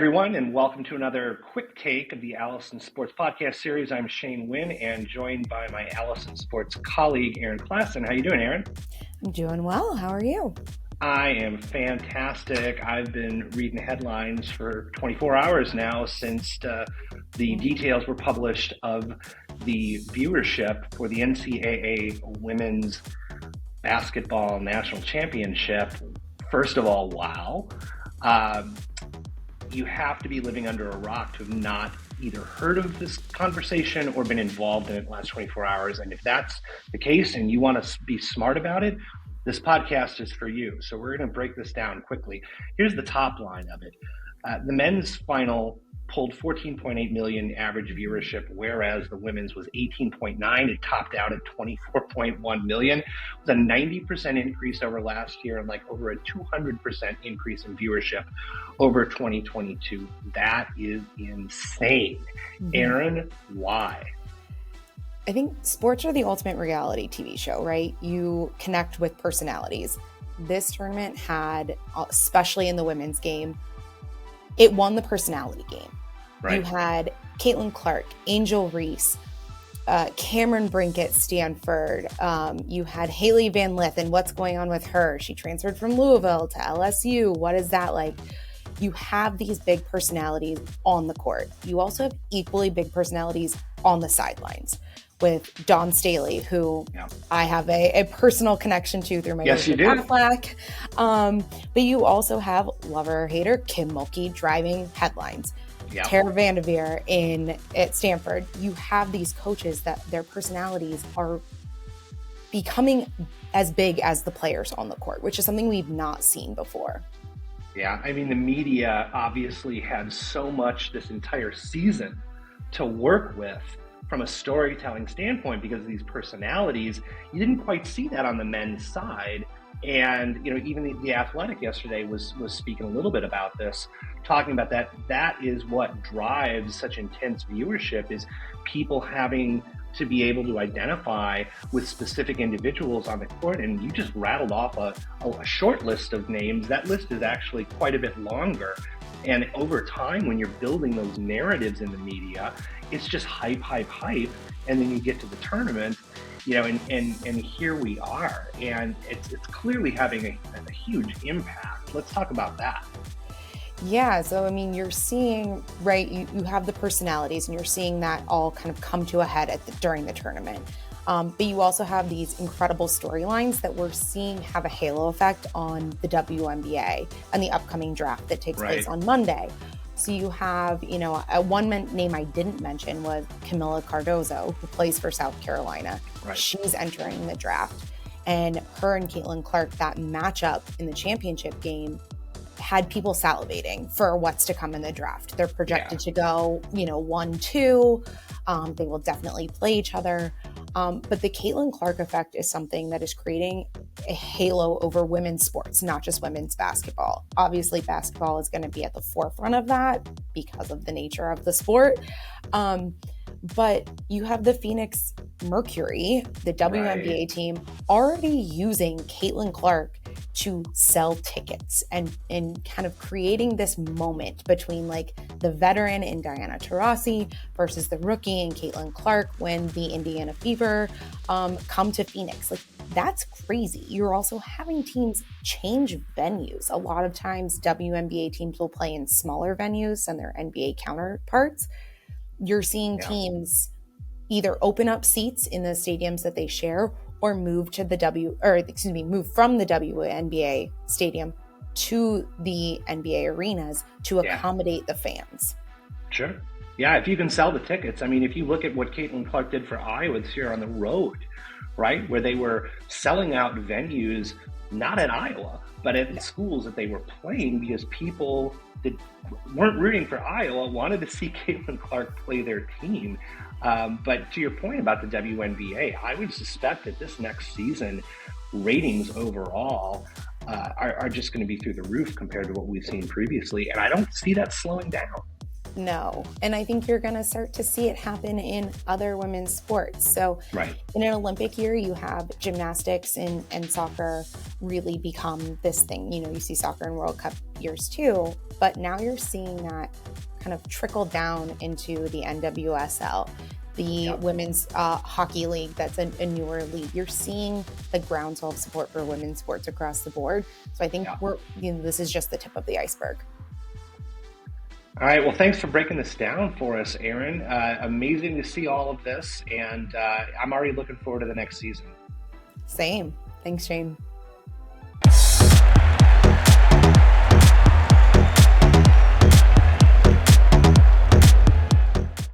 everyone, and welcome to another quick take of the Allison Sports podcast series. I'm Winn, and joined by my Allison Sports colleague, Erin Classen. How you doing, Erin? I'm doing well. How are you? I am fantastic. I've been reading headlines for 24 hours now since the details were published of the viewership for the NCAA Women's Basketball National Championship. First of all, wow. You have to be living under a rock to have not either heard of this conversation or been involved in it in the last 24 hours. And if that's the case and you want to be smart about it, this podcast is for you. So we're going to break this down quickly. Here's the top line of it. The men's final pulled 14.8 million average viewership, whereas the women's was 18.9. It topped out at 24.1 million. It was a 90% increase over last year and like over a 200% increase in viewership over 2022. That is insane. Erin, why? I think sports are the ultimate reality TV show, right? You connect with personalities. This tournament had, especially in the women's game, it won the personality game. Right. You had Caitlin Clark, Angel Reese, Cameron Brink at Stanford. You had Haley Van Lith, and what's going on with her? She transferred from Louisville to LSU. What is that like? You have these big personalities on the court. You also have equally big personalities on the sidelines with Dawn Staley, who I have a personal connection to through my Yes, you do. Affleck. But you also have, lover or hater, Kim Mulkey driving headlines. Tara Vanderveer at Stanford. You have these coaches that their personalities are becoming as big as the players on the court, which is something we've not seen before. Yeah, I mean, the media obviously had so much this entire season to work with from a storytelling standpoint because of these personalities. You didn't quite see that on the men's side. And, even the Athletic yesterday was speaking a little bit about this, talking about that is what drives such intense viewership, is people having to be able to identify with specific individuals on the court. And you just rattled off a short list of names. That list is actually quite a bit longer. And over time, when you're building those narratives in the media, it's just hype. And then you get to the tournament, and here we are. And it's clearly having a huge impact. Let's talk about that. Yeah, so I mean, you're seeing, right, you have the personalities and you're seeing that all kind of come to a head during the tournament. But you also have these incredible storylines that we're seeing have a halo effect on the WNBA and the upcoming draft that takes place on Monday. So you have, one name I didn't mention was Camila Cardozo, who plays for South Carolina. Right. She's entering the draft. And her and Caitlin Clark, that matchup in the championship game, had people salivating for what's to come in the draft. They're projected to go, 1-2. They will definitely play each other. But the Caitlin Clark effect is something that is creating a halo over women's sports, not just women's basketball. Obviously, basketball is going to be at the forefront of that because of the nature of the sport. But you have the Phoenix Mercury, the WNBA team, already using Caitlin Clark to sell tickets and kind of creating this moment between like the veteran in Diana Taurasi versus the rookie in Caitlin Clark when the Indiana Fever come to Phoenix. Like, that's crazy. You're also having teams change venues. A lot of times WNBA teams will play in smaller venues than their NBA counterparts. You're seeing teams either open up seats in the stadiums that they share or move from the WNBA stadium to the NBA arenas to accommodate the fans. Sure. Yeah, if you can sell the tickets. I mean, if you look at what Caitlin Clark did for Iowa this year on the road, right, where they were selling out venues, not at Iowa, but at the schools that they were playing, because people that weren't rooting for Iowa wanted to see Caitlin Clark play their team. But to your point about the WNBA, I would suspect that this next season, ratings overall are just going to be through the roof compared to what we've seen previously. And I don't see that slowing down. No. And I think you're going to start to see it happen in other women's sports. So Right. in an Olympic year, you have gymnastics and soccer really become this thing. You know, you see soccer in World Cup years too, but now you're seeing that kind of trickle down into the NWSL, the Yep. women's hockey league. That's a newer league. You're seeing the groundswell of support for women's sports across the board. So I think Yeah. this is just the tip of the iceberg. All right. Well, thanks for breaking this down for us, Erin. Amazing to see all of this. And I'm already looking forward to the next season. Same. Thanks, Shane.